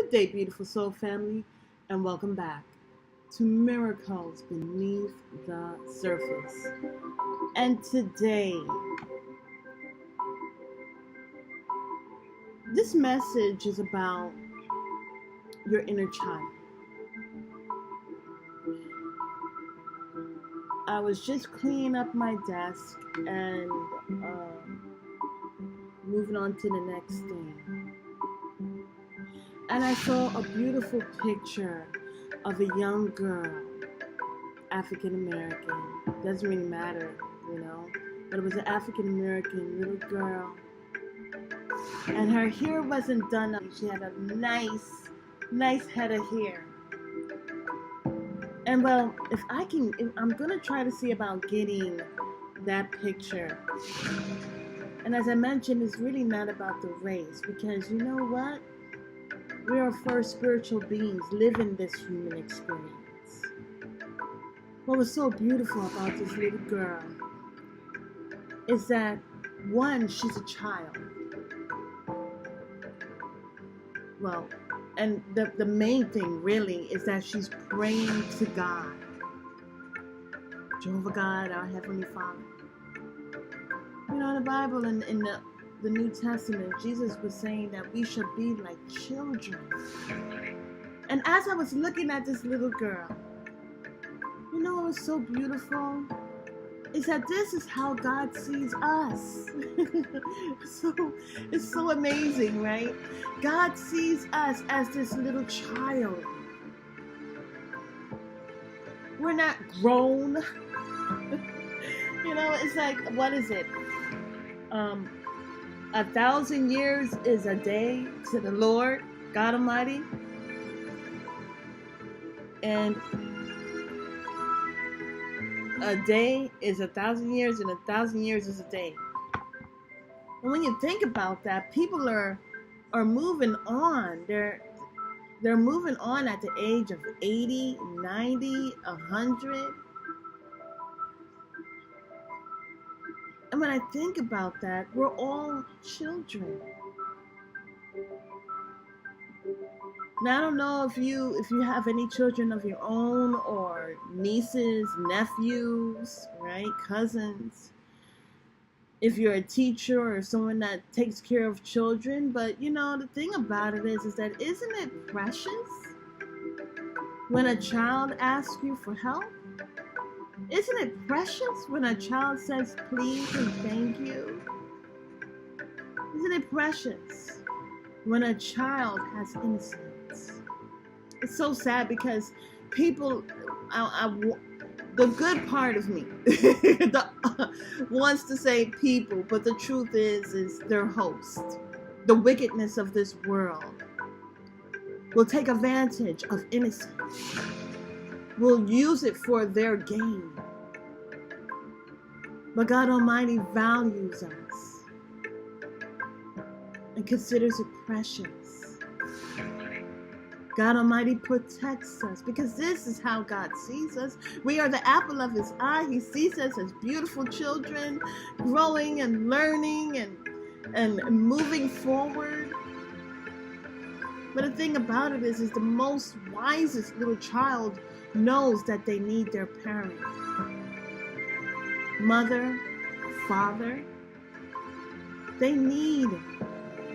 Good day, beautiful soul family, and welcome back to Miracles Beneath the Surface. And today, this message is about your inner child. I was just cleaning up my desk and moving on to the next thing. And I saw a beautiful picture of a young girl, African American. Doesn't really matter, but it was an African American little girl. And her hair wasn't done up. She had a nice head of hair. And well, if I'm gonna try to see about getting that picture. And as I mentioned, it's really not about the race, because you know what? We are first spiritual beings living this human experience. What was so beautiful about this little girl is that, one, she's a child. Well, and the main thing really is that she's praying to God. Jehovah God, our Heavenly Father. You know, in the Bible, in the New Testament, Jesus was saying that we should be like children. And as I was looking at this little girl, you know what was so beautiful? Is that this is how God sees us. So it's so amazing, right? God sees us as this little child. We're not grown. It's like, what is it? 1,000 years is a day to the Lord God Almighty, and a day is 1,000 years, and 1,000 years is a day. And when you think about that, people are moving on. They're moving on at the age of 80, 90, 100. And when I think about that, we're all children. Now, I don't know if you have any children of your own, or nieces, nephews, right, cousins. If you're a teacher or someone that takes care of children, but the thing about it is that, isn't it precious when a child asks you for help? Isn't it precious when a child says please and thank you? Isn't it precious when a child has innocence? It's so sad because people, the good part of me wants to say people, but the truth is their host. The wickedness of this world will take advantage of innocence, will use it for their gain. But God Almighty values us and considers it precious. God Almighty protects us, because this is how God sees us. We are the apple of His eye. He sees us as beautiful children, growing and learning and moving forward. But the thing about it is the most wisest little child knows that they need their parent. Mother, father, they need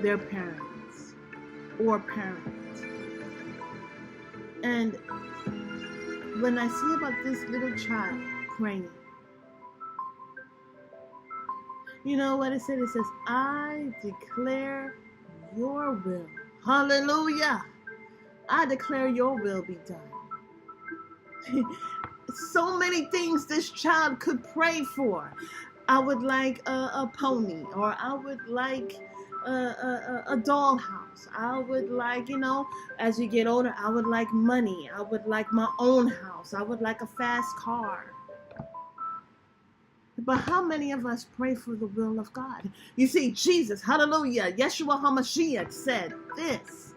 their parents or parent. And when I see about this little child praying, you know what it said? It says, I declare your will. Hallelujah. I declare your will be done. So many things this child could pray for. I would like a pony, or I would like a dollhouse. I would like, as you get older, I would like money. I would like my own house. I would like a fast car. But how many of us pray for the will of God? You see, Jesus, hallelujah, Yeshua HaMashiach said this: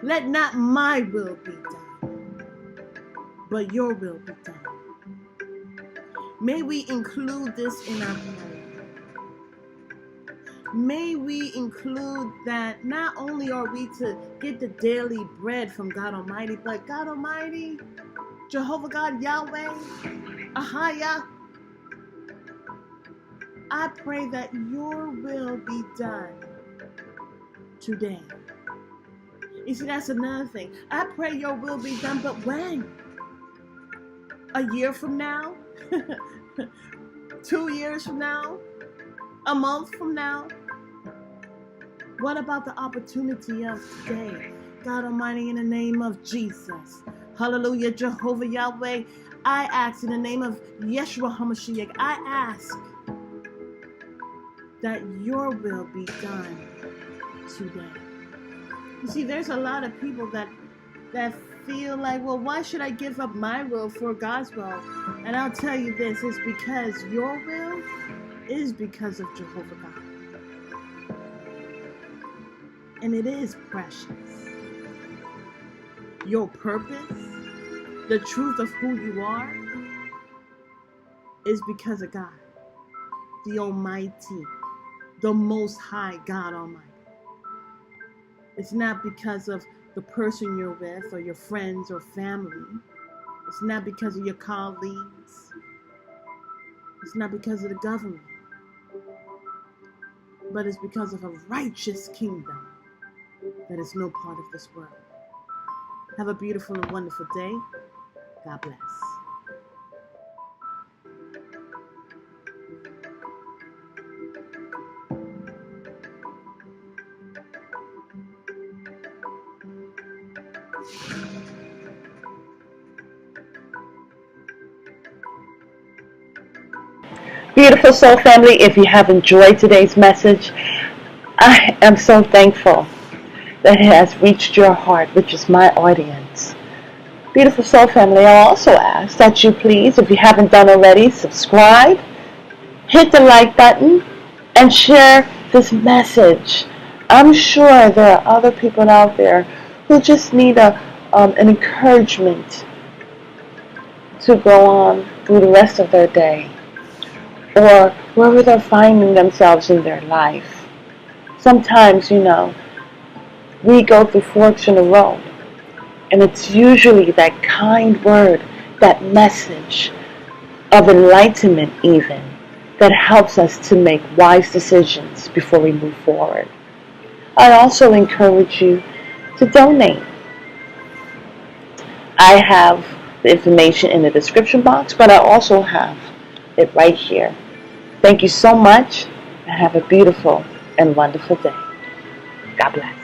let not my will be done, but your will be done. May we include this in our prayer. may we include that not only are we to get the daily bread from God Almighty, but God Almighty, Jehovah God, Yahweh, Ahaya, I pray that your will be done today. You see, that's another thing. I pray your will be done, but when? A year from now? 2 years from now? A month from now? What about the opportunity of today? God Almighty, in the name of Jesus. Hallelujah, Jehovah Yahweh. I ask in the name of Yeshua HaMashiach, I ask that your will be done today. You see, there's a lot of people that feel like, well, why should I give up my will for God's will? And I'll tell you this, it's because your will is because of Jehovah God. And it is precious. Your purpose, the truth of who you are, is because of God, the Almighty, the Most High God Almighty. It's not because of the person you're with or your friends or family. It's not because of your colleagues. It's not because of the government. But it's because of a righteous kingdom that is no part of this world. Have a beautiful and wonderful day. God bless. Beautiful soul family, if you have enjoyed today's message, I am so thankful that it has reached your heart, which is my audience. Beautiful soul family, I also ask that you please, if you haven't done already, subscribe, hit the like button, and share this message. I'm sure there are other people out there who just need an encouragement to go on through the rest of their day, or wherever they're finding themselves in their life. Sometimes, we go through forks in the road, and it's usually that kind word, that message of enlightenment even, that helps us to make wise decisions before we move forward. I also encourage you to donate. I have the information in the description box, but I also have it right here. Thank you so much, and have a beautiful and wonderful day. God bless.